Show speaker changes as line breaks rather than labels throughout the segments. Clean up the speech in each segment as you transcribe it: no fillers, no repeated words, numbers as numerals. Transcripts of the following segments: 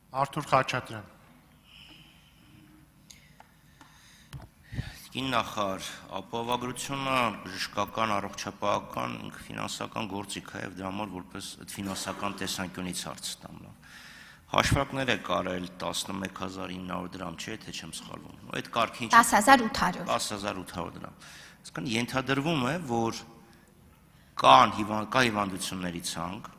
Արթուր Խաչատրյան։
Նախարար, ապահովագրությունը բժշկական, առողջապահական, ֆինանսական գործիք է եւ դրա համար որպես ֆինանսական տեսանկյունից հարց տամ։ Հաշվարկներ եք արել 11900 դրամ, չէ՞, թե չեմ սխալվում։ Այդ կարգին
10800
դրամ։ Այսինքն ենթադրվում է, որ կա հիվանդությունների ցանկ,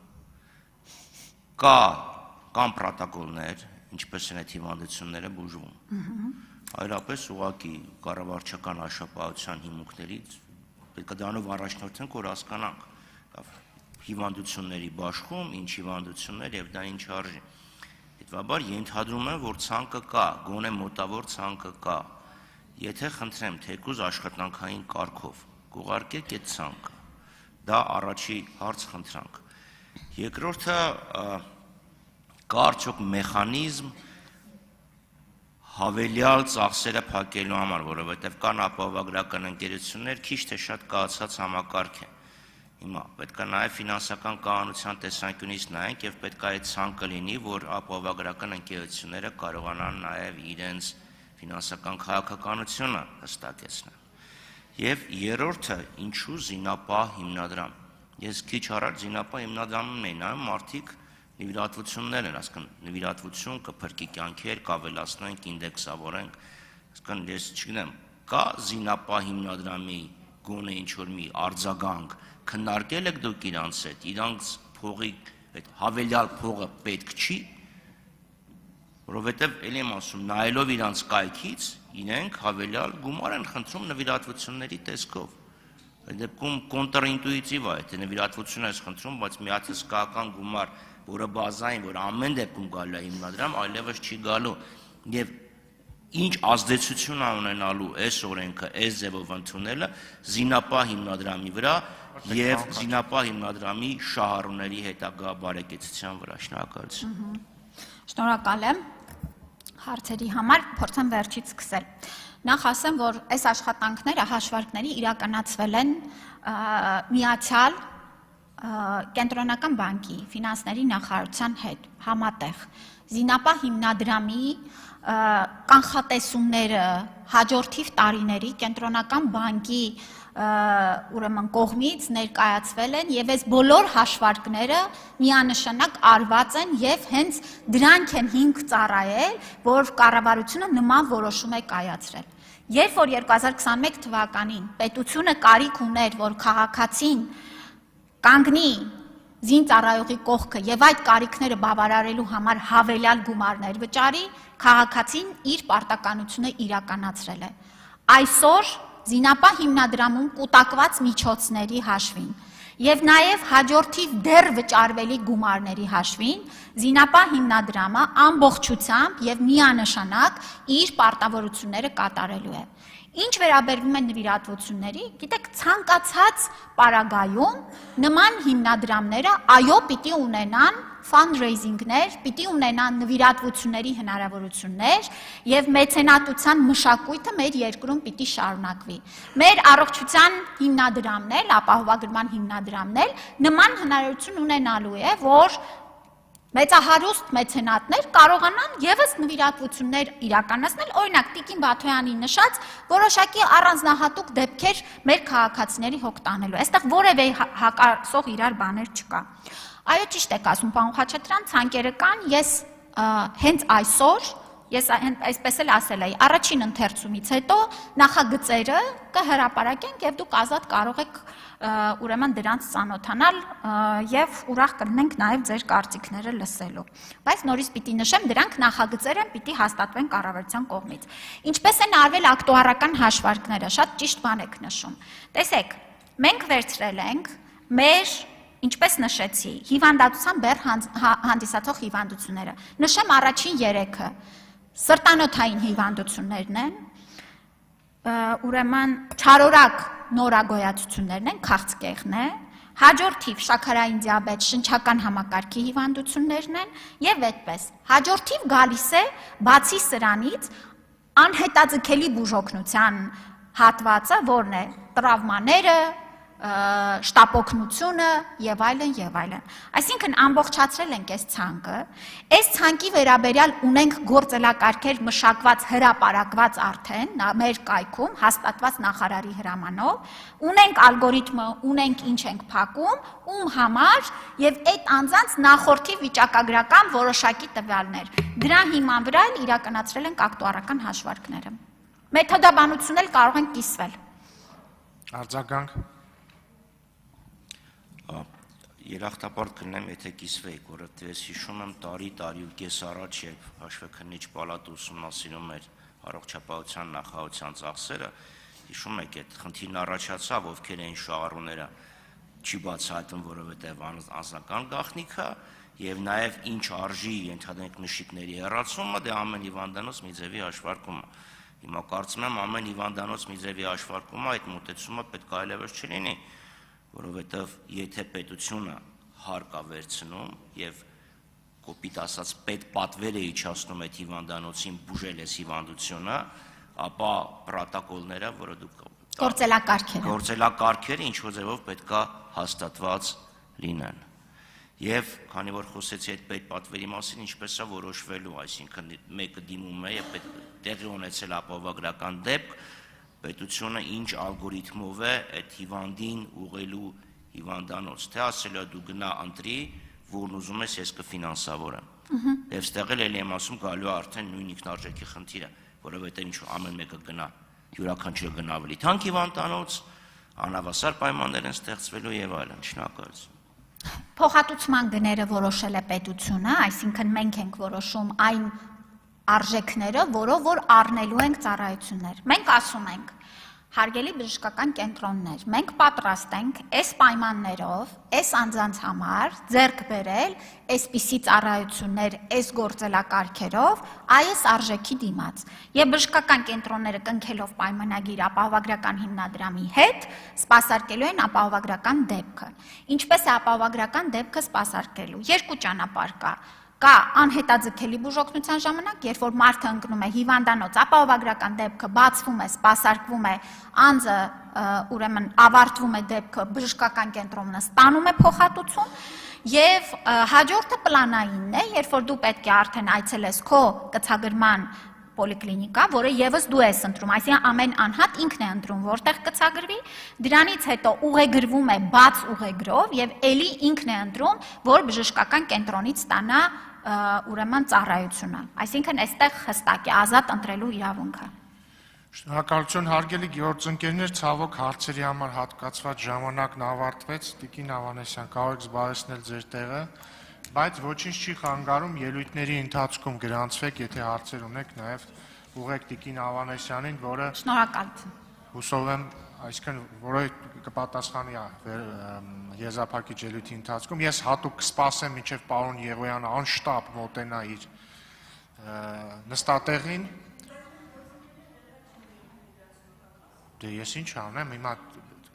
կան պրոտոկոլներ, ինչպես են այդ հիվանդությունները բուժվում։ Այլապես ուղղակի կառավարչական հաշվապահության հիմունքներից պետք է դրանով առաջնորդենք, որ հասկանանք հիվանդությունների բաշխում, ինչ հիվանդություններ եւ դա ինչ արժի։ Հետևաբար ենթադրում եմ, որ ցանկը կա, գոնե մոտավոր ցանկը կա։ Եթե խնդրեմ թեկուզ աշխատանքային կարգով կուղարկեք այդ ցանկը, դա առաջի հարց խնդրանք։ Երկրորդը կա արդյոք մեխանիզմ հավելյալ ծախսերը փակելու համար, որովհետև կան ապահովագրական ընկերություններ, քիչ թե շատ կայացած համակարգ է։ Հիմա պետք է նաև ֆինանսական կանոնության տեսանկյունից նայենք եւ պետք է այդ ցանկը լինի, որ ապահովագրական ընկերությունները կարողանան նաև իրենց ֆինանսական քաղաքականությունը հստակեցնել։ Եվ երրորդը, ինչու զինապահ հիմնադրամ։ Ես քիչ առաջ զինապահ հիմնադրամն էի նայում, մարդիկ նվիրատվություններ են, ասկան նվիրատվություն կփրկի կյանքեր, կավելացնենք, ինդեքսավորենք, ասկան ես չգիտեմ, կա զինապահ հիմնադրամի գոնե ինչ-որ մի արձագանք, քննարկել եք դուք իրանց հետ, իրանց փողի այդ հավելյալ փողը պետք չի, որովհետև էլի եմ ասում, նայելով իրանց կայքից, իրենք հավելյալ գումար են խնդրում նվիրատվությունների տեսքով։ Այդ դեպքում կոնտրինտուիտիվ է, եթե նվիրատվություն ես խնդրում, բայց մի հատ հսկայական գումար, որը բազային, որ ամեն դեպքում գալու է հիմնադրամ, այլևս չի գալու։ Եվ ինչ ազդեցություն է ունենալու այս օրենքը, այս ձևով ընդունելը զինապահ հիմնադրամի վրա եւ զինապահ հիմնադրամի շահառուների հետագա բարեկեցության վրա։ Շնորհակալություն։
Շնորհակալ եմ հարցերի համար, փորձեմ վերջից սկսել։ Նախ ասեմ, որ այս աշխատանքները, հաշվարկները իրականացվել են միացյալ Կենտրոնական բանկի ֆինանսների նախարարության հետ համատեղ զինապահ հիմնադրամի կանխատեսումները հաջորդիվ տարիների Կենտրոնական բանկի ուրեմն կողմից ներկայացվել են եւ այս բոլոր հաշվարկները միանշանակ արված են եւ հենց դրանք են հիմք ծառայել, որ կառավարությունը նման որոշում է կայացրել։ Երբ որ 2021 թվականին պետությունը կարիք ուներ, որ քաղաքացին կանգնի զինծառայողի կողքը եւ այդ կարիքները բավարարելու համար հավելյալ գումարներ վճարի, քաղաքացին իր պարտականությունը իրականացրել է։ Այսօր զինապահ հիմնադրամում կուտակված միջոցների հաշվին եւ նաեւ հաջորդիվ դեռ վճարվելի գումարների հաշվին զինապահ հիմնադրամը ամբողջությամբ եւ միանշանակ իր պարտավորությունները կատարելու է։ Ինչ վերաբերվում է նվիրատվությունների, գիտեք, ցանկացած պարագայում նման հիմնադրամները այո պիտի ունենան fundraising-ներ, պիտի ունենան նվիրատվությունների հնարավորություններ եւ մեծենատության մշակույթը մեր երկրում պիտի շարունակվի։ Մեր առողջության հիմնադրամներ, ապահովագրման հիմնադրամներ նման հնարավորություն ունենալու է, որ մեծահարուստ մեծենատներ կարողանան եւս նվիրատվություններ իրականացնել, օրինակ Տիկին Բաթոյանի նշած որոշակի առանձնահատուկ դեպքեր մեր քաղաքացիների հոգ տանելու։ Այստեղ որևէ հակասող իրար բաներ չկա։ Այո, ճիշտ եք ասում, պարոն Խաչատրյան, ցանկերը կան, ես հենց այսօր, ես այսպես էլ ասել էի, առաջին ընթերցումից հետո նախագծերը կհրապարակենք եւ դուք ազատ կարող եք ուրեմն դրանց ծանոթանալ եւ ուրախ կլինենք նաեւ ձեր կարծիքները լսելու։ Բայց նորից պիտի նշեմ, դրանք նախագծեր են, պիտի հաստատվեն կառավարության կողմից։ Ինչպես են արվել ակտուարական հաշվարկները, շատ ճիշտ բան եք նշում։ Տեսեք, մենք վերցրել ենք մեր, ինչպես նշեցի, հիվանդացության բեռ հանդիսացող հիվանդությունները։ Նշեմ առաջին 3-ը սրտանոթային հիվանդություններն են, ուրեմն չարորակ նորագոյացություններն են, քաղցկեղն է, հաջորդիվ շաքարային դիաբետ, շնչական համակարգի հիվանդություններն են եւ այդպես։ Հաջորդիվ գալիս է բացի սրանից անհետաձգելի բուժօգնության հատվածը, որն է տրավմաները, շտապօգնությունը եւ այլն եւ այլն։ Այսինքն ամբողջացրել ենք այս ցանկը, այս ցանկի վերաբերյալ ունենք գործելակարգեր մշակված, հրապարակված արդեն մեր կայքում հաստատված նախարարի հրամանով, ունենք ալգորիթմը, ունենք ինչ ենք փակում, ում համար եւ այդ անձանց նախորդի վիճակագրական որոշակի տվյալներ։ Դրա հիման վրա իրականացրել ենք ակտուարական հաշվարկները։ Մեթոդաբանություն էլ կարող ենք կիսվել։
Արձագանք։
Երախտապարտ կլինեմ, եթե կիսվեիք, որովհետև ես հիշում եմ տարի ու կես առաջ, երբ հաշվեկնիչ պալատը ուսումնասիրում էր առողջապահության նախարարության ծախսերը, հիշում եք, այդ խնդիրն առաջացավ, ովքեր էին շահառուները, չի բացահայտվում, որովհետև անձնական գաղտնիք է, եւ նաեւ ինչ արժի ենթադրենք նշիկների հեռացումը, դե ամեն հիվանդանոց մի ձևի հաշվարկումը։ Հիմա կարծում եմ ամեն հիվանդանոց մի ձևի հաշվարկումը այդ մոտեցումը պետք է այլևս չլինի, որովհետև եթե պետությունը հարկ է վերցնում եւ կոպիտ ասած պետ պատվեր է իջացնում այդ հիվանդանոցին բուժել այս հիվանդությունը, ապա պրոտոկոլները, որը դուք գործելակարգերը ինչ-որ ձևով պետք է հաստատված լինեն։ Եվ քանի որ խոսեցի այդ պետ պատվերի մասին, ինչպես է որոշվելու, այսինքն մեկը դիմում է եւ տեղի ունեցել ապահովագրական դեպք, պետությունը ինչ ալգորիթմով է այդ հիվանդին ուղղելու հիվանդանոց, թե ասելու է դու գնա ընտրի, որն ուզում ես ես կֆինանսավորեմ։ Եվ ստեղ էլ եմ ասում գալու է արդեն նույն ինքնարժեքի խնդիրը, որովհետեւ ինչ ամեն մեկը գնա, յուրաքանչյուրը գնա ավելի թանկ հիվանդանոց, անհավասար պայմաններ են ստեղծվելու եւ այլն։ Շնորհակալություն։
Փոխհատուցման գները որոշել է պետությունը, այսինքն մենք ենք որոշում այն արժեքները, որով որ առնելու ենք ծառայություններ։ Մենք ասում ենք, հարգելի բժշկական կենտրոններ, մենք պատրաստ ենք այս պայմաններով, այս անձանց համար ձեռք բերել այսպիսի ծառայություններ, այս գործելակարգերով, այս արժեքի դիմաց։ Եվ բժշկական կենտրոնները կնքելով պայմանագիր ապահովագրական հիմնադրամի հետ, սպասարկելու են ապահովագրական դեպքը։ Ինչպես է ապահովագրական դեպքը սպասարկելու։ Երկու ճանապարհ կա։ Կա անհետաձգելի բուժօգնության ժամանակ, երբ որ մարդը ընկնում է հիվանդանոց, ապահովագրական դեպքը բացվում է, սպասարկվում է, անձը ուրեմն ավարտվում է դեպքը, բժշկական կենտրոնը ստանում է փոխհատուցում, եւ հաջորդը պլանայինն է, երբ որ դու պետք է արդեն այցելես քո կցագրման պոլիկլինիկա, որը եւս դու ես ընտրում, այսինքն ամեն անհատ ինքն է ընտրում, որտեղ կցագրվի, դրանից հետո ուղեգրվում է բաց ուղեգրով եւ ելի ինքն է ընտրում, որ բժշկական կենտրոնից ստանա ուրեմն ծառայությունը։ Այսինքն այստեղ հստակ է ազատ ընտրելու իրավունքը։
Շնորհակալություն, հարգելի գործընկերներ, ցավոք հարցերի համար հատկացված ժամանակն ավարտվեց։ Տիկին Ավանեսյան, կարող եք զբաղեցնել ձեր տեղը, բայց ոչինչ չի խանգարում ելույթների ընթացքում գրանցվեք, եթե հարցեր ունեք, նաև ուղղեք Տիկին Ավանեսյանին, որը
Շնորհակալություն։
Հուսով եմ, այսինքն որը կպատասխանի եզրափակիչ ելույթի ընթացքում։ Ես հատուկ կսպասեմ, մինչև պարոն Եղոյանը անշտապ մոտենա իր նստատեղին։ Դե ես ինչ անեմ, հիմա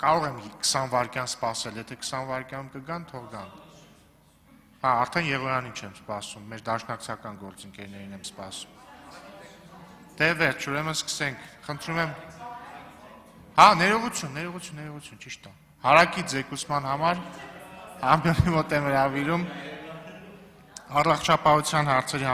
կարող եմ 20 վայրկյան սպասել, եթե 20 վայրկյանում կգան, թող գան։ Հա, արդեն Եղոյանին չեմ սպասում, մեր դաշնակցական գործընկերներին եմ սպասում։ Դե վերջ, ուրեմն սկսենք, խնդրում եմ։ Հա, ներողություն, ճիշտ է։ Հարակի ձեկուսման համար ամբողջ մոտ եմ հրավիրում առողջապահության հարցերի